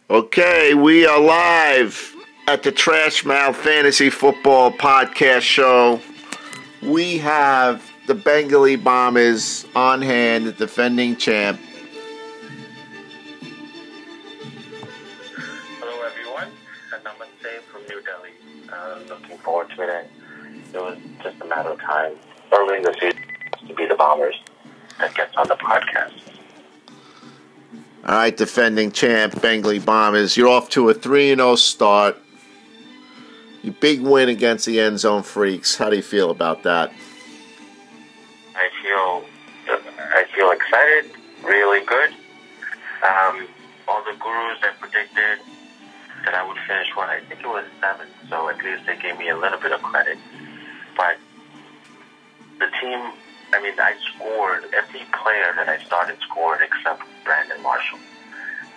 Okay, we are live at the Trash Mouth Fantasy Football Podcast Show. We have the Bengali Bombers on hand, the defending champ. Hello everyone, namaste from New Delhi. Looking forward to it. It was just a matter of time early in the season to be the Bombers that gets on the podcast. All right, defending champ, Bengali Bombers. You're off to a 3-0 start. Your big win against the End Zone Freaks. How do you feel about that? I feel excited, really good. All the gurus that predicted that I would finish I think it was 7th, so at least they gave me a little bit of credit. But the team, I scored, every player that I started scored except Brandon Marshall.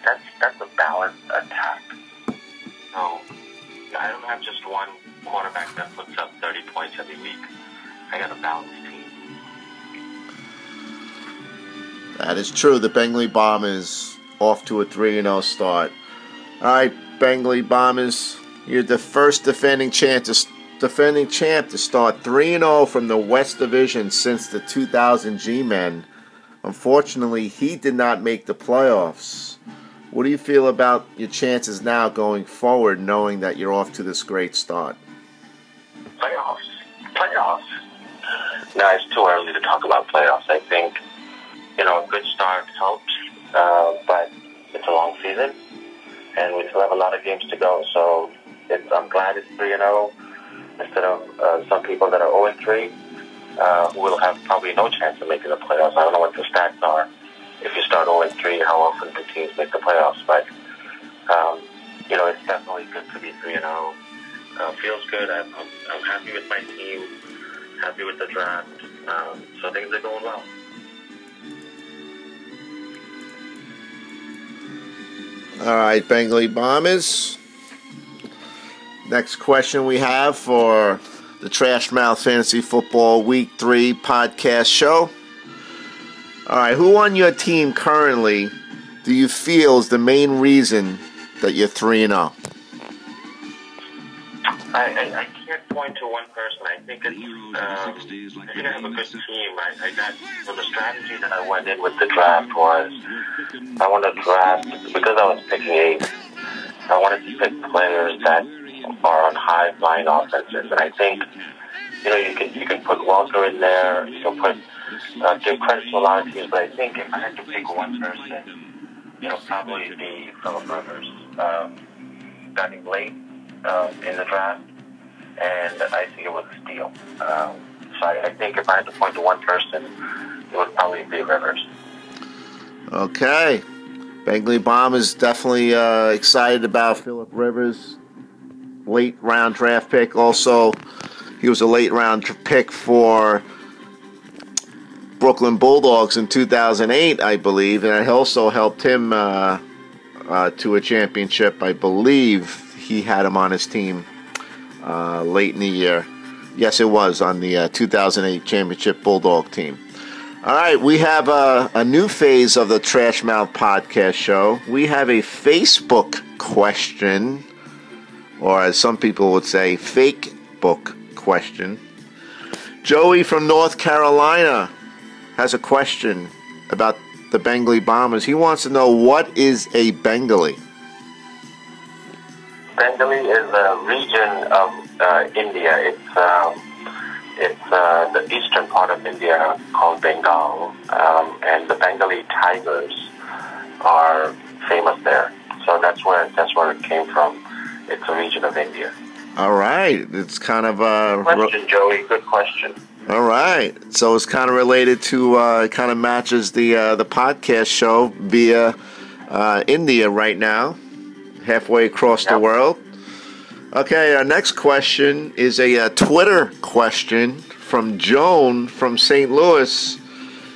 That's a balanced attack. So I don't have just one quarterback that puts up 30 points every week. I got a balanced team. That is true. The Bengali Bombers off to a 3-0 start. All right, Bengali Bombers, you're the first defending champ to start 3-0 from the West Division since the 2000 G-Men. Unfortunately, he did not make the playoffs. What do you feel about your chances now going forward, knowing that you're off to this great start? Playoffs. No, it's too early to talk about playoffs. I think, a good start helps, but it's a long season, and we still have a lot of games to go. So I'm glad it's 3-0 instead of some people that are 0-3 who will have probably no chance of making the playoffs. I don't know what the stats are. If you start 0-3, how often do teams make the playoffs? But it's definitely good to be 3-0. Feels good. I'm happy with my team. Happy with the draft. So things are going well. All right, Bengali Bombers. Next question we have for the Trash Mouth Fantasy Football Week 3 podcast show. All right, who on your team currently do you feel is the main reason that you're 3-0? I can't point to one person. I think it's, I have a good team. The strategy that I went in with the draft was I wanted to draft, because I was picking 8, I wanted to pick players that are on high-flying offenses. And I think, you can put Walker in there, you can put, give credit to a lot of teams, but I think if I had to pick one person, probably it'd be Philip Rivers. Got him late in the draft, and I think it was a steal. So I think if I had to point to one person, it would probably be Rivers. Okay. Bengali Bombers definitely excited about Philip Rivers. Late round draft pick. Also, he was a late round pick for Brooklyn Bulldogs in 2008, I believe, and it also helped him to a championship. I believe he had him on his team late in the year. Yes, it was on the 2008 championship Bulldog team. All right, we have a new phase of the Trash Mouth podcast show. We have a Facebook question, or as some people would say, fake book question. Joey from North Carolina has a question about the Bengali Bombers. He wants to know, what is a Bengali? Bengali is a region of India. It's the eastern part of India called Bengal, and the Bengali tigers are famous there. So that's where it came from. It's a region of India. All right, it's kind of a question, Joey. Good question. All right, so it's kind of related to it kind of matches the podcast show via India right now, halfway across the world. Okay, our next question is a Twitter question from Joan from St. Louis.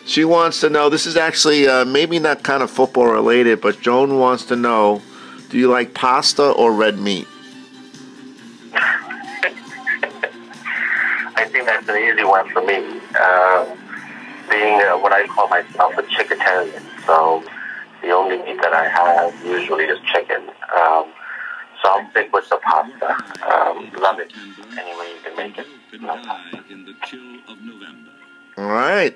She wants to know, this is actually maybe not kind of football related, but Joan wants to know, do you like pasta or red meat? I think that's an easy one for me. Being what I call myself a chickatarian, so the only meat that I have usually is chicken. So I'll stick with the pasta. Love it. Any way you can make it. All right.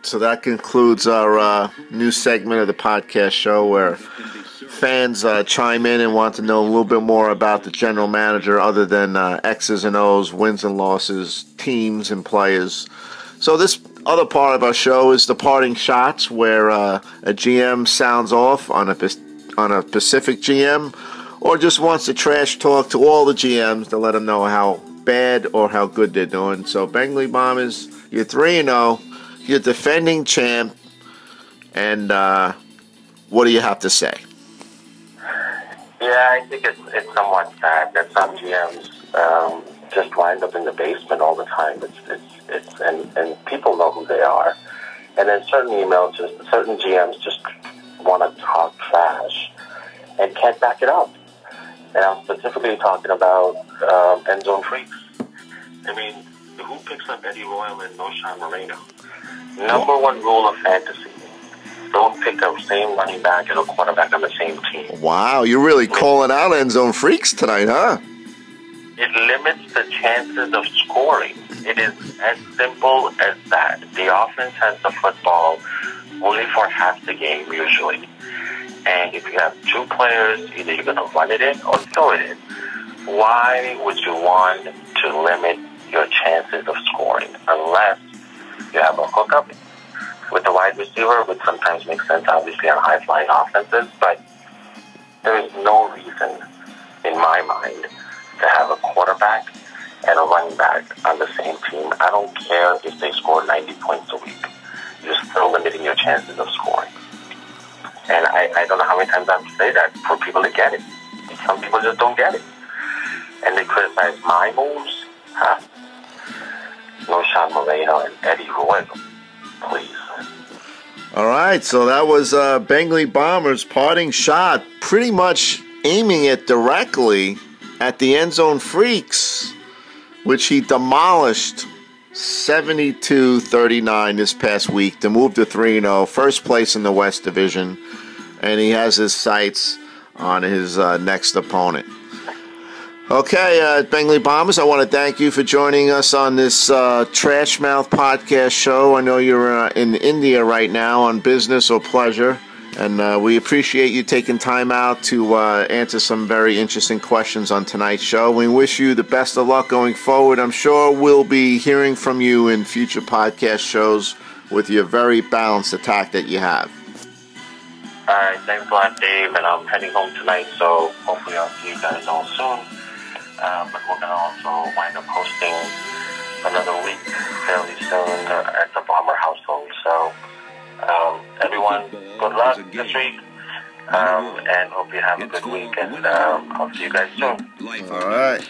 So that concludes our new segment of the podcast show where fans chime in and want to know a little bit more about the general manager other than X's and O's, wins and losses, teams and players. So this other part of our show is the parting shots where a GM sounds off on a Pacific GM or just wants to trash talk to all the GMs to let them know how bad or how good they're doing. So Bengali Bombers, you're 3-0. You're defending champ. And what do you have to say? Yeah, I think it's somewhat sad that some GMs just wind up in the basement all the time. And people know who they are. And then certain GMs just want to talk trash and can't back it up. And I'm specifically talking about end zone freaks. I mean, who picks up Eddie Royal and Noshan Moreno? Number one rule of fantasy: don't pick up same running back and a quarterback on the same team. Wow, you're really calling out end zone freaks tonight, huh? It limits the chances of scoring. It is as simple as that. The offense has the football only for half the game usually. And if you have two players, either you're going to run it in or throw it in. Why would you want to limit your chances of scoring unless you have a hookup with the wide receiver, which sometimes makes sense, obviously, on high-flying offenses, but there is no reason, in my mind, to have a quarterback and a running back on the same team. I don't care if they score 90 points a week. You're still limiting your chances of scoring. And I don't know how many times I have to say that for people to get it. Some people just don't get it. And they criticize my moves. Noshan Moreno and Eddie Royal. Please. All right, so that was Bengali Bombers' parting shot, pretty much aiming it directly at the end zone freaks, which he demolished 72-39 this past week to move to 3-0, first place in the West Division, and he has his sights on his next opponent. Okay, Bengali Bombers, I want to thank you for joining us on this Trash Mouth podcast show. I know you're in India right now on business or pleasure, and we appreciate you taking time out to answer some very interesting questions on tonight's show. We wish you the best of luck going forward. I'm sure we'll be hearing from you in future podcast shows with your very balanced attack that you have. All right, thanks a lot, Dave, and I'm heading home tonight, so hopefully I'll see you guys all soon. But we're going to also wind up hosting another week fairly soon at the Bomber household. So, everyone, good luck this week, and hope you have a good week, and I'll see you guys soon. All right.